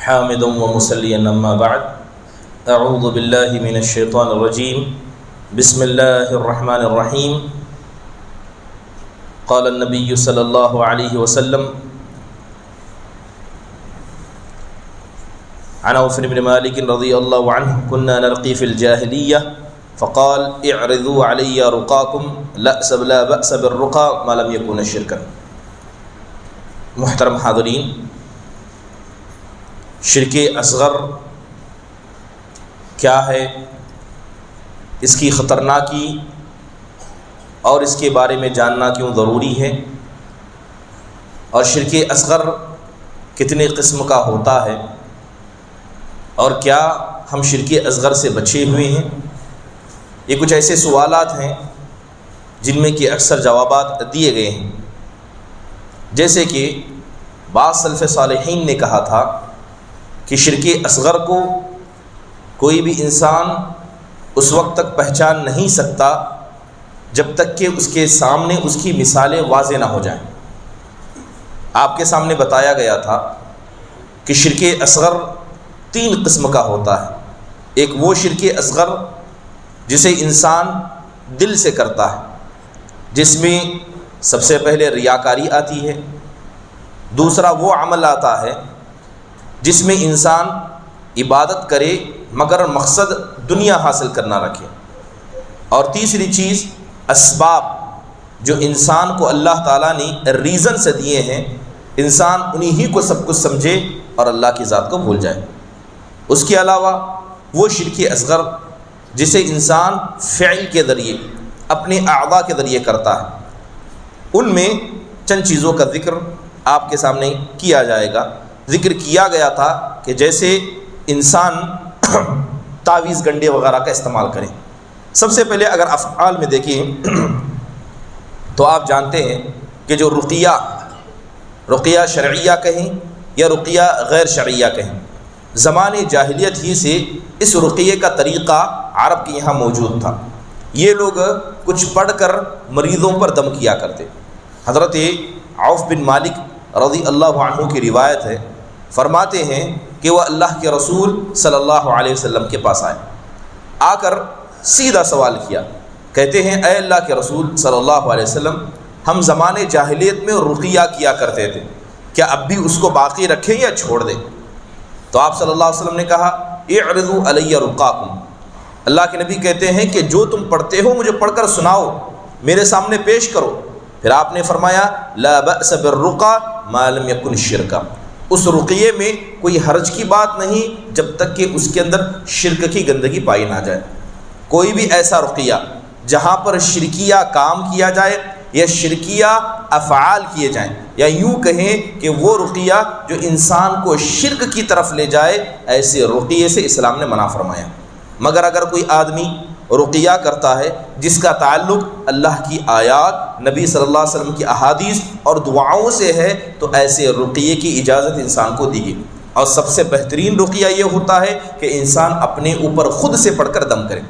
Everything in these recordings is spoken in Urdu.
حامدا ومصليا أما بعد أعوذ بالله من الشيطان الرجيم بسم الله الرحمن الرحيم قال النبي صلى الله عليه وسلم عن عوف بن مالك رضي الله عنه كنا نرقي في الجاهلية فقال اعرضوا علي رقاكم لا بأس بالرقى ما لم يكن شركا۔ محترم حاضرین، شرک اصغر کیا ہے، اس کی خطرناکی اور اس کے بارے میں جاننا کیوں ضروری ہے، اور شرک اصغر کتنے قسم کا ہوتا ہے، اور کیا ہم شرک اصغر سے بچے ہوئے ہیں۔ یہ کچھ ایسے سوالات ہیں جن میں کہ اکثر جوابات دیے گئے ہیں، جیسے کہ بعض سلف صالحین نے کہا تھا کہ شرک اصغر کو کوئی بھی انسان اس وقت تک پہچان نہیں سکتا جب تک کہ اس کے سامنے اس کی مثالیں واضح نہ ہو جائیں۔ آپ کے سامنے بتایا گیا تھا کہ شرک اصغر 3 قسم کا ہوتا ہے۔ ایک وہ شرک اصغر جسے انسان دل سے کرتا ہے، جس میں سب سے پہلے ریاکاری آتی ہے۔ دوسرا وہ عمل آتا ہے جس میں انسان عبادت کرے مگر مقصد دنیا حاصل کرنا رکھے۔ اور تیسری چیز اسباب، جو انسان کو اللہ تعالیٰ نے ریزن سے دیے ہیں، انسان انہی ہی کو سب کچھ سمجھے اور اللہ کی ذات کو بھول جائے۔ اس کے علاوہ وہ شرک اصغر جسے انسان فعل کے ذریعے اپنے اعضاء کے ذریعے کرتا ہے، ان میں چند چیزوں کا ذکر آپ کے سامنے کیا جائے گا۔ ذکر کیا گیا تھا کہ جیسے انسان تعویذ گنڈے وغیرہ کا استعمال کریں۔ سب سے پہلے اگر افعال میں دیکھیں تو آپ جانتے ہیں کہ جو رقیہ شرعیہ کہیں یا رقیہ غیر شرعیہ کہیں، زمانے جاہلیت ہی سے اس رقیے کا طریقہ عرب کے یہاں موجود تھا۔ یہ لوگ کچھ پڑھ کر مریضوں پر دم کیا کرتے۔ حضرت عوف بن مالک رضی اللہ عنہ کی روایت ہے، فرماتے ہیں کہ وہ اللہ کے رسول صلی اللہ علیہ وسلم کے پاس آئے، آ کر سیدھا سوال کیا، کہتے ہیں اے اللہ کے رسول صلی اللہ علیہ وسلم، ہم زمانے جاہلیت میں رقیہ کیا کرتے تھے، کیا اب بھی اس کو باقی رکھیں یا چھوڑ دیں؟ تو آپ صلی اللہ علیہ وسلم نے کہا اعرضوا علی رقاکم، اللہ کے نبی کہتے ہیں کہ جو تم پڑھتے ہو مجھے پڑھ کر سناؤ، میرے سامنے پیش کرو۔ پھر آپ نے فرمایا لا بأس بالرقى ما لم يكن شرکا، اس رقیے میں کوئی حرج کی بات نہیں جب تک کہ اس کے اندر شرک کی گندگی پائی نہ جائے۔ کوئی بھی ایسا رقیہ جہاں پر شرکیہ کام کیا جائے یا شرکیہ افعال کیے جائیں، یا یوں کہیں کہ وہ رقیہ جو انسان کو شرک کی طرف لے جائے، ایسے رقیے سے اسلام نے منع فرمایا۔ مگر اگر کوئی آدمی رقیہ کرتا ہے جس کا تعلق اللہ کی آیات، نبی صلی اللہ علیہ وسلم کی احادیث اور دعاؤں سے ہے، تو ایسے رقیے کی اجازت انسان کو دی گئی۔ اور سب سے بہترین رقیہ یہ ہوتا ہے کہ انسان اپنے اوپر خود سے پڑھ کر دم کرے،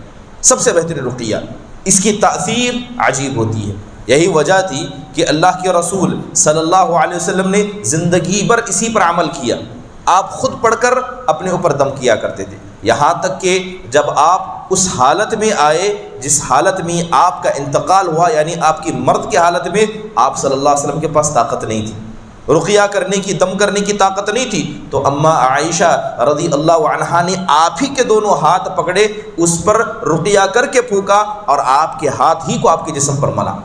سب سے بہترین رقیہ، اس کی تاثیر عجیب ہوتی ہے۔ یہی وجہ تھی کہ اللہ کے رسول صلی اللہ علیہ وسلم نے زندگی بھر اسی پر عمل کیا، آپ خود پڑھ کر اپنے اوپر دم کیا کرتے تھے، یہاں تک کہ جب آپ اس حالت میں آئے جس حالت میں آپ کا انتقال ہوا، یعنی آپ کی مرد کی حالت میں، آپ صلی اللہ علیہ وسلم کے پاس طاقت نہیں تھی، رقیہ کرنے کی، دم کرنے کی طاقت نہیں تھی، تو اماں عائشہ رضی اللہ عنہا نے آپ ہی کے دونوں ہاتھ پکڑے، اس پر رقیہ کر کے پھونکا اور آپ کے ہاتھ ہی کو آپ کے جسم پر ملا۔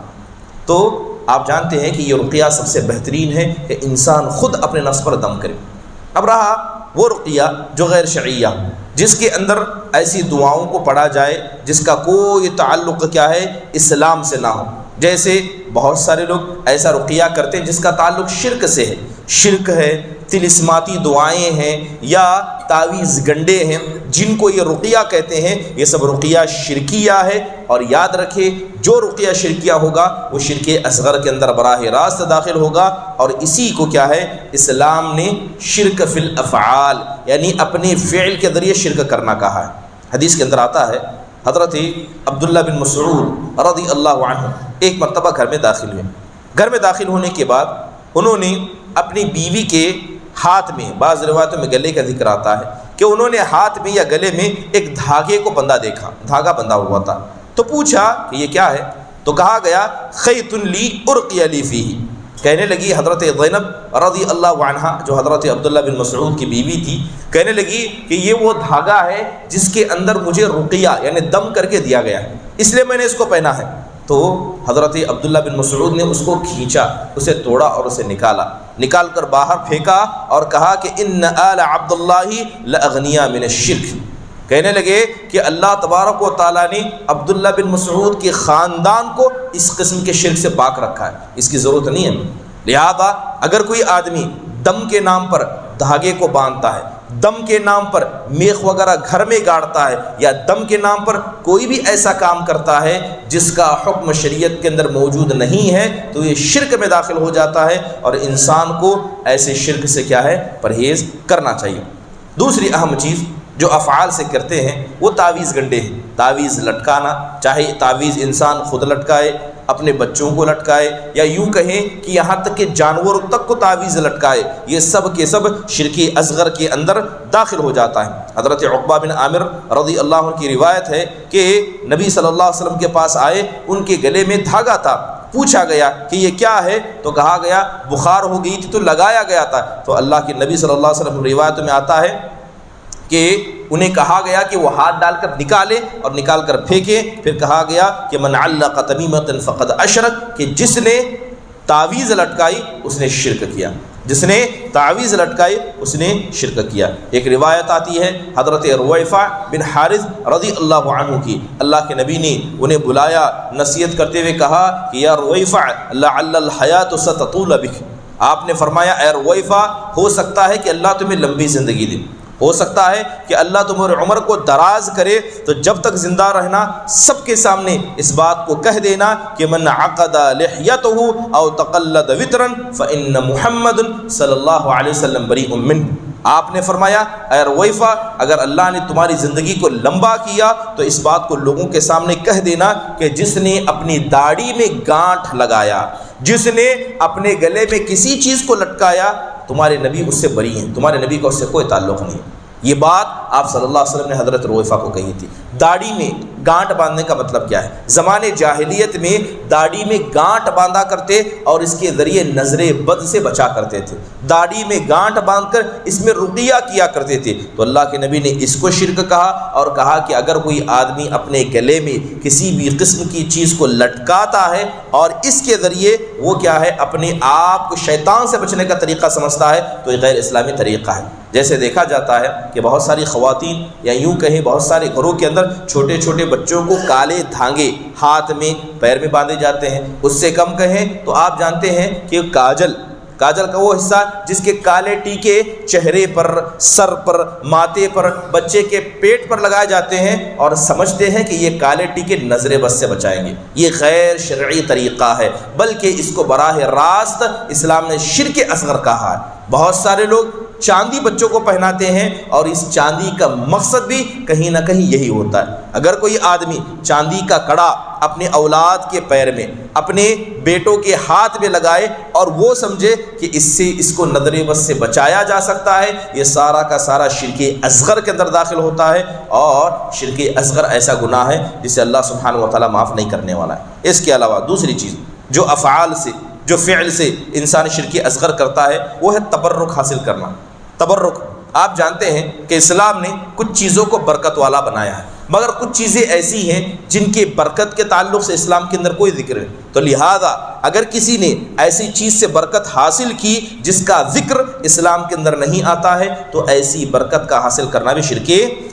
تو آپ جانتے ہیں کہ یہ رقیہ سب سے بہترین ہے کہ انسان خود اپنے نفس پر دم کرے۔ اب رہا وہ رقیہ جو غیر شرعیہ، جس کے اندر ایسی دعاؤں کو پڑھا جائے جس کا کوئی تعلق کیا ہے، اسلام سے نہ ہو۔ جیسے بہت سارے لوگ ایسا رقیہ کرتے ہیں جس کا تعلق شرک سے ہے، شرک ہے، طلسماتی دعائیں ہیں یا تعویذ گنڈے ہیں، جن کو یہ رقیہ کہتے ہیں، یہ سب رقیہ شرکیہ ہے۔ اور یاد رکھے جو رقیہ شرکیہ ہوگا وہ شرک اصغر کے اندر براہ راست داخل ہوگا، اور اسی کو کیا ہے اسلام نے شرک فی الافعال، یعنی اپنے فعل کے ذریعے شرک کرنا کہا ہے۔ حدیث کے اندر آتا ہے حضرت عبداللہ بن مسعود رضی اللہ عنہ ایک مرتبہ گھر میں داخل ہوئے۔ گھر میں داخل ہونے کے بعد انہوں نے اپنی بیوی کے ہاتھ میں، بعض روایتوں میں گلے کا ذکر آتا ہے کہ انہوں نے ہاتھ میں یا گلے میں ایک دھاگے کو بندھا دیکھا، دھاگا بندھا ہوا تھا، تو پوچھا کہ یہ کیا ہے؟ تو کہا گیا خیط لی ارقی لی فیہ، کہنے لگی حضرت زینب رضی اللہ عنہا جو حضرت عبداللہ بن مسعود کی بیوی تھی، کہنے لگی کہ یہ وہ دھاگا ہے جس کے اندر مجھے رقیہ یعنی دم کر کے دیا گیا ہے، اس لیے میں نے اس کو پہنا ہے۔ تو حضرت عبداللہ بن مسعود نے اس کو کھینچا، اسے توڑا اور اسے نکال کر باہر پھینکا اور کہا کہ ان آل عبداللہ لاغنیاء من الشرک، کہنے لگے کہ اللہ تبارک و تعالیٰ نے عبداللہ بن مسعود کے خاندان کو اس قسم کے شرک سے پاک رکھا ہے، اس کی ضرورت نہیں ہے۔ لہذا اگر کوئی آدمی دم کے نام پر دھاگے کو باندھتا ہے، دم کے نام پر میخ وغیرہ گھر میں گاڑتا ہے، یا دم کے نام پر کوئی بھی ایسا کام کرتا ہے جس کا حکم شریعت کے اندر موجود نہیں ہے، تو یہ شرک میں داخل ہو جاتا ہے، اور انسان کو ایسے شرک سے کیا ہے؟ پرہیز کرنا چاہیے۔ دوسری اہم چیز جو افعال سے کرتے ہیں وہ تعویذ گنڈے ہیں، تعویذ لٹکانا، چاہے تعویذ انسان خود لٹکائے، اپنے بچوں کو لٹکائے، یا یوں کہیں کہ یہاں تک کہ جانوروں تک کو تعویذ لٹکائے، یہ سب کے سب شرک اصغر کے اندر داخل ہو جاتا ہے۔ حضرت عقبہ بن عامر رضی اللہ عنہ کی روایت ہے کہ نبی صلی اللہ علیہ وسلم کے پاس آئے، ان کے گلے میں دھاگا تھا، پوچھا گیا کہ یہ کیا ہے؟ تو کہا گیا بخار ہو گئی تھی تو لگایا گیا تھا۔ تو اللہ کے نبی صلی اللہ علیہ وسلم روایت میں آتا ہے کہ انہیں کہا گیا کہ وہ ہاتھ ڈال کر نکالے اور نکال کر پھینکے، پھر کہا گیا کہ من علق تمیمۃ فقد اشرک، کہ جس نے تعویذ لٹکائی اس نے شرک کیا، جس نے تعویذ لٹکائی اس نے شرک کیا۔ ایک روایت آتی ہے حضرت رویفع بن حارث رضی اللہ عنہ کی، اللہ کے نبی نے انہیں بلایا، نصیحت کرتے ہوئے کہا کہ یا رویفع لعل الحیات ستطول بک، آپ نے فرمایا اے رویفع ہو سکتا ہے کہ اللہ تمہیں لمبی زندگی دے، ہو سکتا ہے کہ اللہ تمہاری عمر کو دراز کرے، تو جب تک زندہ رہنا سب کے سامنے اس بات کو کہہ دینا کہ من عقد لحیته او تقلد وطرا فإن محمد صلی اللہ علیہ وسلم بریء منہ۔ آپ نے فرمایا اے رویفع اگر اللہ نے تمہاری زندگی کو لمبا کیا تو اس بات کو لوگوں کے سامنے کہہ دینا کہ جس نے اپنی داڑھی میں گانٹھ لگایا، جس نے اپنے گلے میں کسی چیز کو لٹکایا، تمہارے نبی اس سے بری ہیں، تمہارے نبی کا اس سے کوئی تعلق نہیں۔ یہ بات آپ صلی اللہ علیہ وسلم نے حضرت رویفع کو کہی تھی۔ داڑھی میں گانٹھ باندھنے کا مطلب کیا ہے؟ زمانے جاہلیت میں داڑھی میں گانٹھ باندھا کرتے اور اس کے ذریعے نظر بد سے بچا کرتے تھے، داڑھی میں گانٹھ باندھ کر اس میں رقیہ کیا کرتے تھے۔ تو اللہ کے نبی نے اس کو شرک کہا اور کہا کہ اگر کوئی آدمی اپنے گلے میں کسی بھی قسم کی چیز کو لٹکاتا ہے اور اس کے ذریعے وہ کیا ہے اپنے آپ کو شیطان سے بچنے کا طریقہ سمجھتا ہے تو یہ غیر اسلامی طریقہ ہے۔ جیسے دیکھا جاتا ہے کہ بہت ساری خواتین یا یوں کہیں بہت سارے گھروں کے اندر چھوٹے چھوٹے بچوں کو کالے دھانگے ہاتھ میں پیر میں باندھے جاتے ہیں، اس سے کم کہیں تو آپ جانتے ہیں کہ کاجل کا وہ حصہ جس کے کالے ٹیکے چہرے پر، سر پر، ماتھے پر، بچے کے پیٹ پر لگائے جاتے ہیں اور سمجھتے ہیں کہ یہ کالے ٹیکے نظر بد سے بچائیں گے۔ یہ غیر شرعی طریقہ ہے، بلکہ اس کو براہ راست اسلام نے شرک اصغر کہا ہے۔ بہت سارے لوگ چاندی بچوں کو پہناتے ہیں اور اس چاندی کا مقصد بھی کہیں نہ کہیں یہی ہوتا ہے۔ اگر کوئی آدمی چاندی کا کڑا اپنے اولاد کے پیر میں، اپنے بیٹوں کے ہاتھ میں لگائے اور وہ سمجھے کہ اس سے اس کو نظر بد سے بچایا جا سکتا ہے، یہ سارا کا سارا شرک اصغر کے اندر داخل ہوتا ہے، اور شرک اصغر ایسا گناہ ہے جسے اللہ سبحانہ و تعالیٰ معاف نہیں کرنے والا ہے۔ اس کے علاوہ دوسری چیز جو افعال سے، جو فعل سے انسان شرک اصغر کرتا ہے وہ ہے تبرک حاصل کرنا۔ تبرک آپ جانتے ہیں کہ اسلام نے کچھ چیزوں کو برکت والا بنایا ہے، مگر کچھ چیزیں ایسی ہیں جن کے برکت کے تعلق سے اسلام کے اندر کوئی ذکر ہے، تو لہذا اگر کسی نے ایسی چیز سے برکت حاصل کی جس کا ذکر اسلام کے اندر نہیں آتا ہے تو ایسی برکت کا حاصل کرنا بھی شرک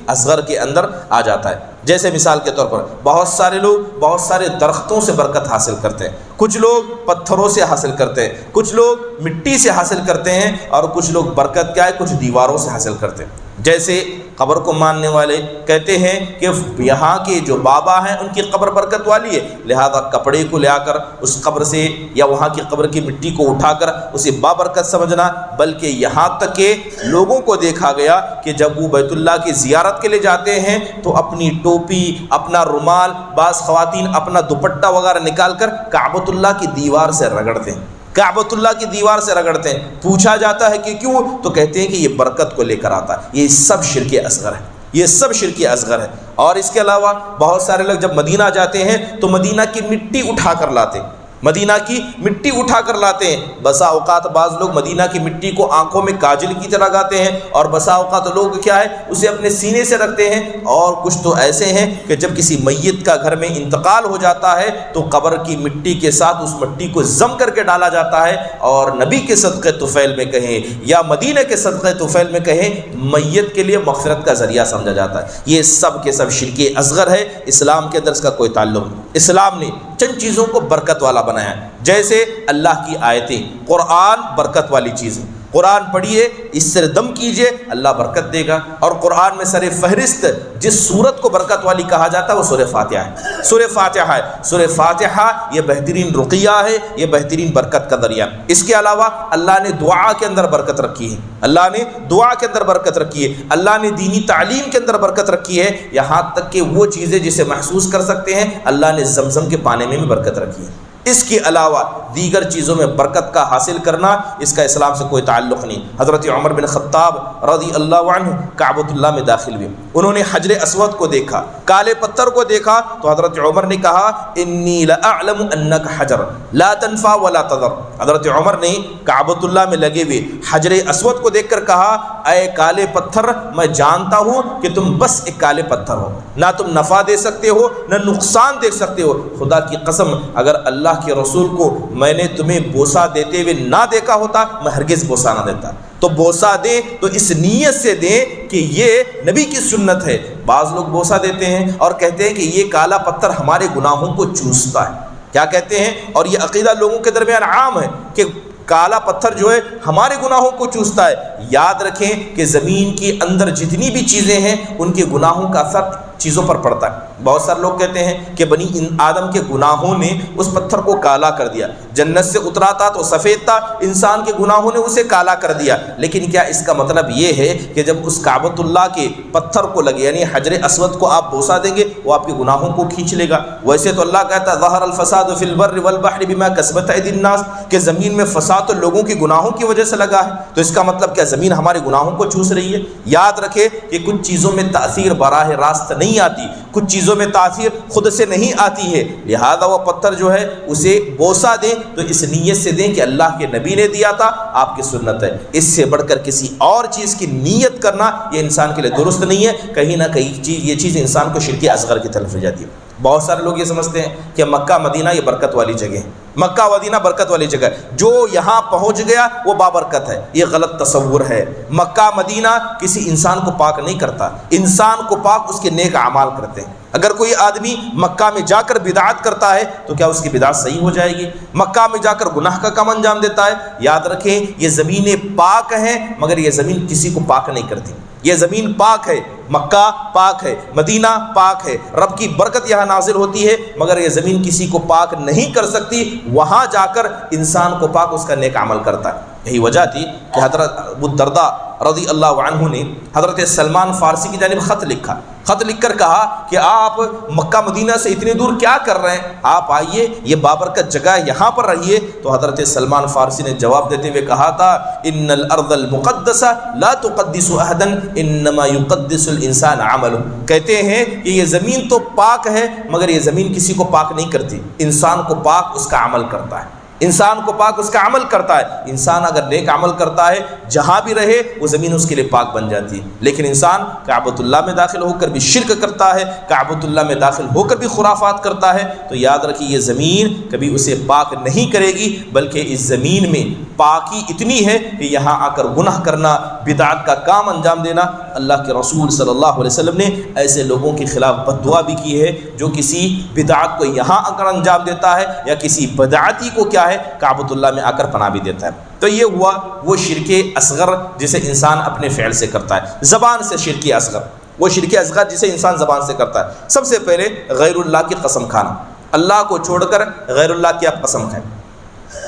اصغر کے اندر آ جاتا ہے۔ جیسے مثال کے طور پر بہت سارے لوگ بہت سارے درختوں سے برکت حاصل کرتے ہیں، کچھ لوگ پتھروں سے حاصل کرتے ہیں، کچھ لوگ مٹی سے حاصل کرتے ہیں، اور کچھ لوگ برکت کیا ہے کچھ دیواروں سے حاصل کرتے ہیں۔ جیسے قبر کو ماننے والے کہتے ہیں کہ یہاں کے جو بابا ہیں ان کی قبر برکت والی ہے، لہذا کپڑے کو لے آ کر اس قبر سے یا وہاں کی قبر کی مٹی کو اٹھا کر اسے بابرکت سمجھنا، بلکہ یہاں تک کہ لوگوں کو دیکھا گیا کہ جب وہ بیت اللہ کی زیارت کے لیے جاتے ہیں تو اپنی ٹوپی، اپنا رومال، بعض خواتین اپنا دوپٹہ وغیرہ نکال کر کعبۃ اللہ کی دیوار سے رگڑتے ہیں۔ کعبۃ اللہ کی دیوار سے رگڑتے ہیں. پوچھا جاتا ہے کہ کیوں؟ تو کہتے ہیں کہ یہ برکت کو لے کر آتا ہے. یہ سب شرک اصغر ہے، یہ سب شرک اصغر ہے. اور اس کے علاوہ بہت سارے لوگ جب مدینہ جاتے ہیں تو مدینہ کی مٹی اٹھا کر لاتے ہیں، مدینہ کی مٹی اٹھا کر لاتے ہیں. بسا اوقات بعض لوگ مدینہ کی مٹی کو آنکھوں میں کاجل کی طرح لگاتے ہیں، اور بسا اوقات لوگ کیا ہے اسے اپنے سینے سے رکھتے ہیں. اور کچھ تو ایسے ہیں کہ جب کسی میت کا گھر میں انتقال ہو جاتا ہے تو قبر کی مٹی کے ساتھ اس مٹی کو ضم کر کے ڈالا جاتا ہے، اور نبی کے صدقے طفیل میں کہیں یا مدینہ کے صدقے طفیل میں کہیں میت کے لیے مغفرت کا ذریعہ سمجھا جاتا ہے. یہ سب کے سب شرک اصغر ہے. اسلام کے اندر اس کا کوئی تعلق نہیں. اسلام نے چند چیزوں کو برکت والا بنایا ہے، جیسے اللہ کی آیتیں. قرآن برکت والی چیز ہے. قرآن پڑھیے، اس سے دم کیجئے، اللہ برکت دے گا. اور قرآن میں سر فہرست جس سورت کو برکت والی کہا جاتا ہے وہ سورہ فاتحہ ہے. سورہ فاتحہ ہے. سورہ فاتحہ یہ بہترین رقیہ ہے، یہ بہترین برکت کا ذریعہ. اس کے علاوہ اللہ نے دعا کے اندر برکت رکھی ہے، اللہ نے دعا کے اندر برکت رکھی ہے، اللہ نے دینی تعلیم کے اندر برکت رکھی ہے. یہاں تک کہ وہ چیزیں جسے محسوس کر سکتے ہیں اللہ نے زمزم کے پانی میں بھی برکت رکھی ہے. اس کے علاوہ دیگر چیزوں میں برکت کا حاصل کرنا اس کا اسلام سے کوئی تعلق نہیں. حضرت عمر بن خطاب رضی اللہ عنہ کعبۃ اللہ میں داخل ہوئے. انہوں نے حجر اسود کو دیکھا، کالے پتھر کو دیکھا، تو حضرت عمر نے کہا انی لاعلم انک حجر لا تنفع ولا تضر. حضرت عمر نے کعبۃ اللہ میں لگے ہوئے حجر اسود کو دیکھ کر کہا اے کالے پتھر، میں جانتا ہوں کہ تم بس ایک کالے پتھر ہو، نہ تم نفع دے سکتے ہو نہ نقصان دے سکتے ہو. خدا کی قسم اگر اللہ کے رسول کو میں نے تمہیں بوسہ دیتے ہوئے نہ دیکھا ہوتا میں ہرگز بوسہ نہ دیتا. تو بوسہ دیں تو اس نیت سے دیں کہ یہ نبی کی سنت ہے. بعض لوگ بوسہ دیتے ہیں اور کہتے ہیں کہ یہ کالا پتھر ہمارے گناہوں کو چوستا ہے. کیا کہتے ہیں؟ اور یہ عقیدہ لوگوں کے درمیان عام ہے کہ کالا پتھر جو ہے ہمارے گناہوں کو چوستا ہے. یاد رکھیں کہ زمین کے اندر جتنی بھی چیزیں ہیں ان کے گناہوں کا اثر چیزوں پر پڑتا ہے. بہت سارے لوگ کہتے ہیں کہ بنی آدم کے گناہوں نے اس پتھر کو کالا کر دیا. جنت سے اترا تھا تو سفید تھا، انسان کے گناہوں نے اسے کالا کر دیا. لیکن کیا اس کا مطلب یہ ہے کہ جب اس کعبۃ اللہ کے پتھر کو لگے یعنی حجر اسود کو آپ بوسہ دیں گے وہ آپ کے گناہوں کو کھینچ لے گا؟ ویسے تو اللہ کہتا ہے ظہر الفساد فی البر والبحر بما کسبت ایدی الناس، کہ زمین میں فساد تو لوگوں کے گناہوں کی وجہ سے لگا ہے. تو اس کا مطلب کیا زمین ہمارے گناہوں کو چوس رہی ہے؟ یاد رکھے کہ کچھ چیزوں میں تاثیر براہ راست نہیں آتی، کچھ چیزوں میں تاثیر خود سے نہیں آتی ہے. لہذا وہ پتھر جو ہے اسے بوسہ دیں تو اس نیت سے دیں کہ اللہ کے نبی نے دیا تھا، آپ کی سنت ہے. اس سے بڑھ کر کسی اور چیز کی نیت کرنا یہ انسان کے لیے درست نہیں ہے. کہیں نہ کہیں یہ چیز انسان کو شرک اصغر کی طرف لے جاتی ہے. بہت سارے لوگ یہ سمجھتے ہیں کہ مکہ مدینہ یہ برکت والی جگہ ہے، مکہ مدینہ برکت والی جگہ ہے، جو یہاں پہنچ گیا وہ بابرکت ہے. یہ غلط تصور ہے. مکہ مدینہ کسی انسان کو پاک نہیں کرتا، انسان کو پاک اس کے نیک اعمال کرتے ہیں. اگر کوئی آدمی مکہ میں جا کر بدعت کرتا ہے تو کیا اس کی بدعت صحیح ہو جائے گی؟ مکہ میں جا کر گناہ کا کام انجام دیتا ہے. یاد رکھیں یہ زمینیں پاک ہیں مگر یہ زمین کسی کو پاک نہیں کرتی. یہ زمین پاک ہے، مکہ پاک ہے، مدینہ پاک ہے، رب کی برکت یہاں نازل ہوتی ہے، مگر یہ زمین کسی کو پاک نہیں کر سکتی. وہاں جا کر انسان کو پاک اس کا نیک عمل کرتا ہے. یہی وجہ تھی کہ حضرت ابو الدرداء رضی اللہ عنہ نے حضرت سلمان فارسی کی جانب خط لکھا. خط لکھ کر کہا کہ آپ مکہ مدینہ سے اتنی دور کیا کر رہے ہیں، آپ آئیے یہ بابرکت جگہ یہاں پر رہیے. تو حضرت سلمان فارسی نے جواب دیتے ہوئے کہا تھا ان الارض المقدسہ لا تقدس احدا انما يقدس الانسان عمله. کہتے ہیں کہ یہ زمین تو پاک ہے مگر یہ زمین کسی کو پاک نہیں کرتی، انسان کو پاک اس کا عمل کرتا ہے. انسان کو پاک اس کا عمل کرتا ہے. انسان اگر نیک عمل کرتا ہے جہاں بھی رہے وہ زمین اس کے لیے پاک بن جاتی ہے. لیکن انسان کعبۃ اللہ میں داخل ہو کر بھی شرک کرتا ہے، کعبۃ اللہ میں داخل ہو کر بھی خرافات کرتا ہے، تو یاد رکھیے یہ زمین کبھی اسے پاک نہیں کرے گی، بلکہ اس زمین میں پاکی اتنی ہے کہ یہاں آ کر گناہ کرنا، بدعت کا کام انجام دینا. اللہ کے رسول صلی اللہ علیہ وسلم نے ایسے لوگوں کے خلاف بد دعا بھی کی ہے جو کسی بدعت کو یہاں آ کر انجام دیتا ہے یا کسی بدعتی کو کیا ہے کعبۃ اللہ میں آ کر پناہ بھی دیتا ہے. تو یہ ہوا وہ شرک اصغر جسے انسان اپنے فعل سے کرتا ہے. زبان سے شرک اصغر، وہ شرک اصغر جسے انسان زبان سے کرتا ہے. سب سے پہلے غیر اللہ کی قسم کھانا، اللہ کو چھوڑ کر غیر اللہ کی آپ قسم کھائیں.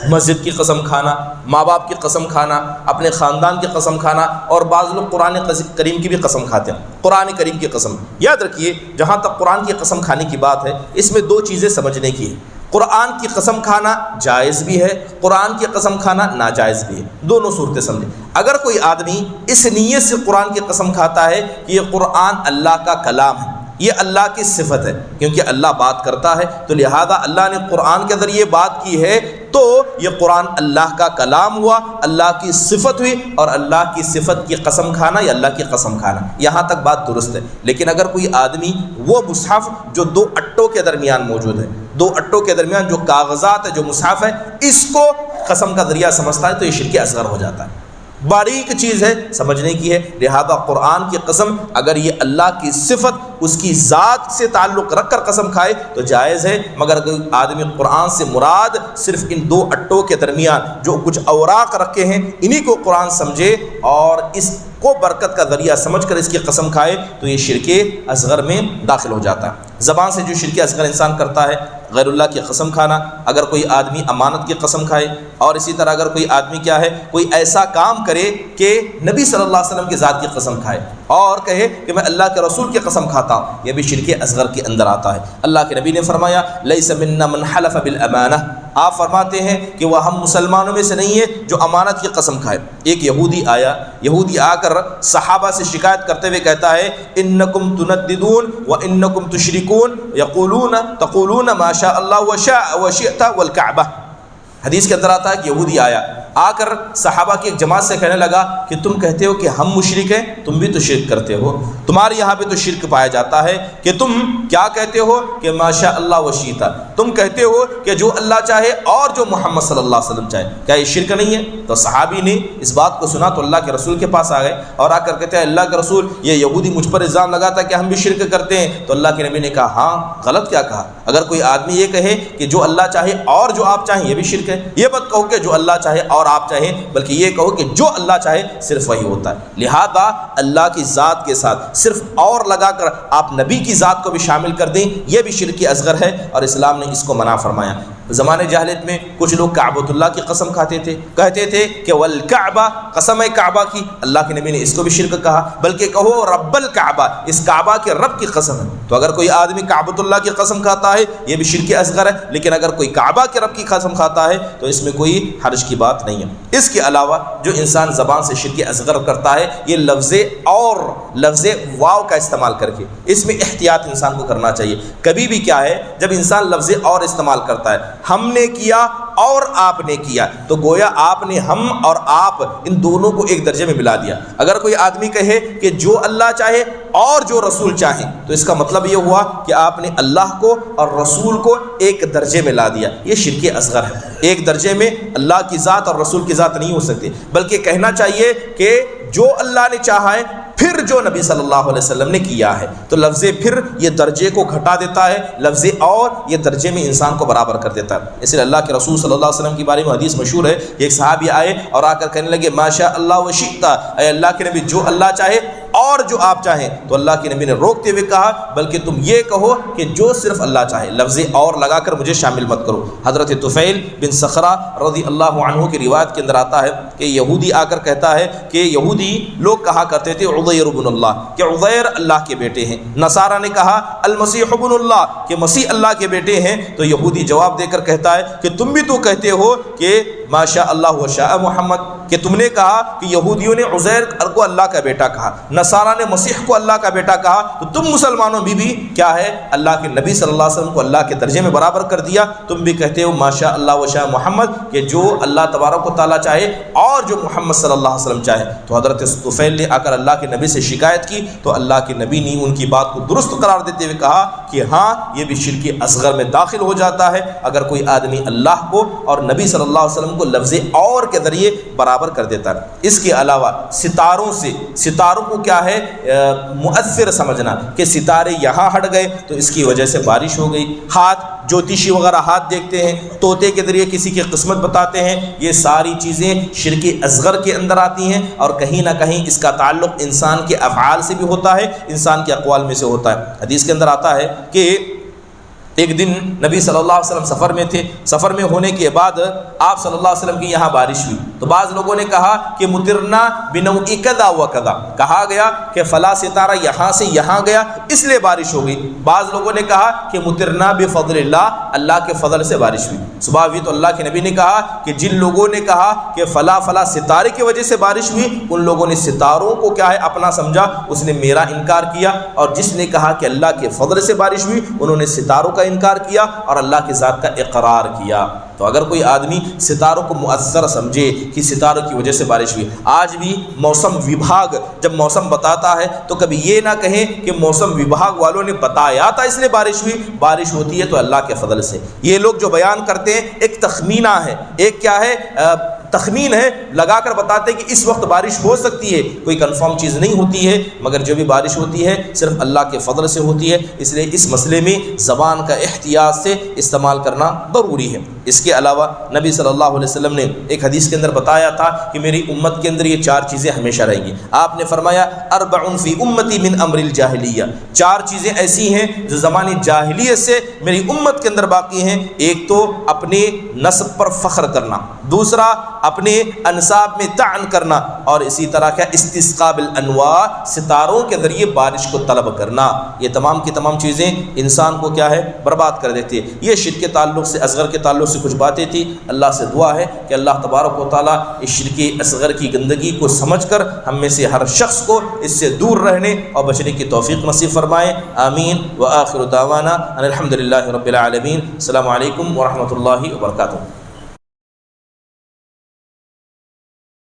مسجد کی قسم کھانا، ماں باپ کی قسم کھانا، اپنے خاندان کی قسم کھانا، اور بعض لوگ قرآن کریم کی بھی قسم کھاتے ہیں. قرآن کریم کی قسم، یاد رکھیے جہاں تک قرآن کی قسم کھانے کی بات ہے اس میں دو چیزیں سمجھنے کی ہے. قرآن کی قسم کھانا جائز بھی ہے، قرآن کی قسم کھانا ناجائز بھی ہے، دونوں صورتیں سمجھیں۔ اگر کوئی آدمی اس نیت سے قرآن کی قسم کھاتا ہے کہ یہ قرآن اللہ کا کلام ہے، یہ اللہ کی صفت ہے، کیونکہ اللہ بات کرتا ہے تو لہذا اللہ نے قرآن کے ذریعے بات کی ہے، تو یہ قرآن اللہ کا کلام ہوا، اللہ کی صفت ہوئی، اور اللہ کی صفت کی قسم کھانا یا اللہ کی قسم کھانا، یہاں تک بات درست ہے۔ لیکن اگر کوئی آدمی وہ مصحف جو دو اٹوں کے درمیان موجود ہے، دو اٹوں کے درمیان جو کاغذات ہے، جو مصحف ہے، اس کو قسم کا ذریعہ سمجھتا ہے تو یہ شرک اصغر ہو جاتا ہے۔ باریک چیز ہے، سمجھنے کی ہے، لہذا قرآن کی قسم اگر یہ اللہ کی صفت، اس کی ذات سے تعلق رکھ کر قسم کھائے تو جائز ہے، مگر اگر آدمی قرآن سے مراد صرف ان دو اٹوں کے درمیان جو کچھ اوراق رکھے ہیں انہی کو قرآن سمجھے اور اس کو برکت کا ذریعہ سمجھ کر اس کی قسم کھائے تو یہ شرک اصغر میں داخل ہو جاتا ہے۔ زبان سے جو شرک اصغر انسان کرتا ہے، غیر اللہ کی قسم کھانا، اگر کوئی آدمی امانت کی قسم کھائے، اور اسی طرح اگر کوئی آدمی کیا ہے کوئی ایسا کام کرے کہ نبی صلی اللہ علیہ وسلم کی ذات کی قسم کھائے اور کہے کہ میں اللہ کے رسول کی قسم کھاتا ہوں، یہ بھی شرک اصغر کے اندر آتا ہے۔ اللہ کے نبی نے فرمایا لیس منا من حلف بالامانہ، آپ فرماتے ہیں کہ وہ ہم مسلمانوں میں سے نہیں ہے جو امانت کی قسم کھائے۔ ایک یہودی آ کر صحابہ سے شکایت کرتے ہوئے کہتا ہے انکم تنددون وانکم تشرکون تقولون ما شاء اللہ وشئت والکعبہ۔ حدیث کے اندر آتا ہے کہ یہودی آ کر صحابہ کی ایک جماعت سے کہنے لگا کہ تم کہتے ہو کہ ہم مشرک ہیں، تم بھی تو شرک کرتے ہو، تمہارے یہاں پہ تو شرک پایا جاتا ہے کہ تم کیا کہتے ہو کہ ماشاء اللہ وشیت، تم کہتے ہو کہ جو اللہ چاہے اور جو محمد صلی اللہ علیہ وسلم چاہے، کیا یہ شرک نہیں ہے؟ تو صحابی نے اس بات کو سنا تو اللہ کے رسول کے پاس آ گئے اور آ کر کہتے ہیں اللہ کے رسول یہ یہودی مجھ پر الزام لگاتا کہ ہم بھی شرک کرتے ہیں۔ تو اللہ کے نبی نے کہا ہاں غلط کیا کہا، اگر کوئی آدمی یہ کہے کہ جو اللہ چاہے اور جو آپ چاہیں یہ بھی شرک ہے، یہ مت کہو کہ جو اللہ چاہے اور آپ چاہیں، بلکہ یہ کہو کہ جو اللہ چاہے صرف وہی ہوتا ہے۔ لہذا اللہ کی ذات کے ساتھ صرف اور لگا کر آپ نبی کی ذات کو بھی شامل کر دیں، یہ بھی شرک اصغر ہے اور اسلام نے اس کو منع فرمایا۔ زمانے جاہلیت میں کچھ لوگ کعبۃ اللہ کی قسم کھاتے تھے، کہتے تھے کہ والکعبہ، قسم ہے کعبہ کی، اللہ کے نبی نے اس کو بھی شرک کہا، بلکہ کہو رب الکعبہ، اس کعبہ کے رب کی قسم ہے۔ تو اگر کوئی آدمی کعبۃ اللہ کی قسم کھاتا ہے یہ بھی شرک اصغر ہے، لیکن اگر کوئی کعبہ کے رب کی قسم کھاتا ہے تو اس میں کوئی حرج کی بات نہیں ہے۔ اس کے علاوہ جو انسان زبان سے شرک اصغر کرتا ہے یہ لفظ واو کا استعمال کر کے، اس میں احتیاط انسان کو کرنا چاہیے۔ کبھی بھی کیا ہے جب انسان لفظ اور استعمال کرتا ہے، ہم نے کیا اور آپ نے کیا، تو گویا آپ نے ہم اور آپ ان دونوں کو ایک درجے میں ملا دیا۔ اگر کوئی آدمی کہے کہ جو اللہ چاہے اور جو رسول چاہیں تو اس کا مطلب یہ ہوا کہ آپ نے اللہ کو اور رسول کو ایک درجے میں لا دیا، یہ شرک اصغر ہے۔ ایک درجے میں اللہ کی ذات اور رسول کی ذات نہیں ہو سکتی، بلکہ کہنا چاہیے کہ جو اللہ نے چاہا ہے پھر جو نبی صلی اللہ علیہ وسلم نے کیا ہے، تو لفظ پھر یہ درجے کو گھٹا دیتا ہے، لفظ اور یہ درجے میں انسان کو برابر کر دیتا ہے۔ اس لیے اللہ کے رسول صلی اللہ علیہ وسلم کے بارے میں حدیث مشہور ہے، ایک صحابی آئے اور آ کر کہنے لگے ما شاء اللہ وشئت، اے اللہ کے نبی جو اللہ چاہے اور جو آپ چاہیں، تو اللہ کے نبی نے روکتے ہوئے کہا بلکہ تم یہ کہو کہ جو صرف اللہ چاہے، لفظ اور لگا کر مجھے شامل مت کرو۔ حضرت طفیل بن صخرہ رضی اللہ عنہ کی روایت کے اندر آتا ہے کہ یہودی آ کر کہتا ہے کہ یہودی لوگ کہا کرتے تھے عزیر ابن اللہ، کہ عزیر اللہ کے بیٹے ہیں۔ نصارہ نے کہا المسیح ابن اللہ، کہ مسیح اللہ کے بیٹے ہیں۔ تو یہودی جواب دے کر کہتا ہے کہ تم بھی تو کہتے ہو کہ ما شاء اللہ و شاء محمد، کہ تم نے کہا کہ یہودیوں نے عزیر کو اللہ کا بیٹا کہا، نصارہ نے مسیح کو اللہ کا بیٹا کہا، تو تم مسلمانوں بھی کیا ہے اللہ کے نبی صلی اللہ علیہ وسلم کو اللہ کے درجے میں برابر کر دیا، تم بھی کہتے ہو ما شاء اللہ و شاء محمد، کہ جو اللہ تبارک و تعالیٰ چاہے اور جو محمد صلی اللہ علیہ وسلم چاہے۔ تو حضرت طفیل نے آ کر اللہ کے نبی سے شکایت کی تو اللہ کے نبی نے ان کی بات کو درست قرار دیتے ہوئے کہا کہ ہاں یہ بھی شرک اصغر میں داخل ہو جاتا ہے اگر کوئی آدمی اللہ کو اور نبی صلی اللہ علیہ وسلم کو لفظ اور کے ذریعے برابر کر دیتا ہے۔ اس کے علاوہ ستاروں کو کیا ہے مؤثر سمجھنا، کہ ستارے یہاں ہٹ گئے تو اس کی وجہ سے بارش ہو گئی، ہاتھ جوتیشی وغیرہ ہاتھ دیکھتے ہیں، طوطے کے ذریعے کسی کی قسمت بتاتے ہیں، یہ ساری چیزیں شرک اصغر کے اندر آتی ہیں اور کہیں نہ کہیں اس کا تعلق انسان کے افعال سے بھی ہوتا ہے، انسان کے اقوال میں سے ہوتا ہے۔ حدیث کے اندر آتا ہے کہ ایک دن نبی صلی اللہ علیہ وسلم سفر میں تھے، سفر میں ہونے کے بعد آپ صلی اللہ علیہ وسلم کی یہاں بارش ہوئی تو بعض لوگوں نے کہا کہ مطرنا بنوع کذا و کذا، کہا گیا کہ فلاں ستارہ یہاں سے یہاں گیا اس لیے بارش ہو گئی۔ بعض لوگوں نے کہا کہ مطرنا بفضل اللہ، اللہ کے فضل سے بارش ہوئی۔ صبح ہوئی تو اللہ کے نبی نے کہا کہ جن لوگوں نے کہا کہ فلاں فلاں ستارے کی وجہ سے بارش ہوئی، ان لوگوں نے ستاروں کو کیا ہے اپنا سمجھا، اس نے میرا انکار کیا، اور جس نے کہا کہ اللہ کے فضل سے بارش ہوئی، انہوں نے ستاروں کا انکار کیا اور اللہ کی ذات کا اقرار کیا۔ تو اگر کوئی آدمی ستاروں کو مؤثر سمجھے کہ ستاروں کی وجہ سے بارش ہوئی، آج بھی موسم وبھاگ جب موسم بتاتا ہے تو کبھی یہ نہ کہیں کہ موسم وبھاگ والوں نے بتایا تھا اس لیے بارش ہوئی، بارش ہوتی ہے تو اللہ کے فضل سے۔ یہ لوگ جو بیان کرتے ہیں ایک تخمینہ ہے، ایک کیا ہے تخمین ہے، لگا کر بتاتے ہیں کہ اس وقت بارش ہو سکتی ہے، کوئی کنفرم چیز نہیں ہوتی ہے، مگر جو بھی بارش ہوتی ہے صرف اللہ کے فضل سے ہوتی ہے۔ اس لیے اس مسئلے میں زبان کا احتیاط سے استعمال کرنا ضروری ہے۔ اس کے علاوہ نبی صلی اللہ علیہ وسلم نے ایک حدیث کے اندر بتایا تھا کہ میری امت کے اندر یہ 4 چیزیں ہمیشہ رہیں گی۔ آپ نے فرمایا اربع فی امتی من امر الجاہلیہ، 4 چیزیں ایسی ہیں جو زمانے جاہلیت سے میری امت کے اندر باقی ہیں۔ ایک تو اپنے نسب پر فخر کرنا، دوسرا اپنے انساب میں طعن کرنا، اور اسی طرح کیا استسقاء بالانواع، ستاروں کے ذریعے بارش کو طلب کرنا۔ یہ تمام کی تمام چیزیں انسان کو کیا ہے برباد کر دیتی ہے۔ یہ شرک کے تعلق سے، اصغر کے تعلق سے کچھ باتیں تھی۔ اللہ سے دعا ہے کہ اللہ تبارک و تعالیٰ اس شرک اصغر کی گندگی کو سمجھ کر ہم میں سے ہر شخص کو اس سے دور رہنے اور بچنے کی توفیق نصیب فرمائے، آمین۔ وآخر دعوانا ان الحمد للہ رب العالمین۔ السلام علیکم ورحمۃ اللہ وبرکاتہ۔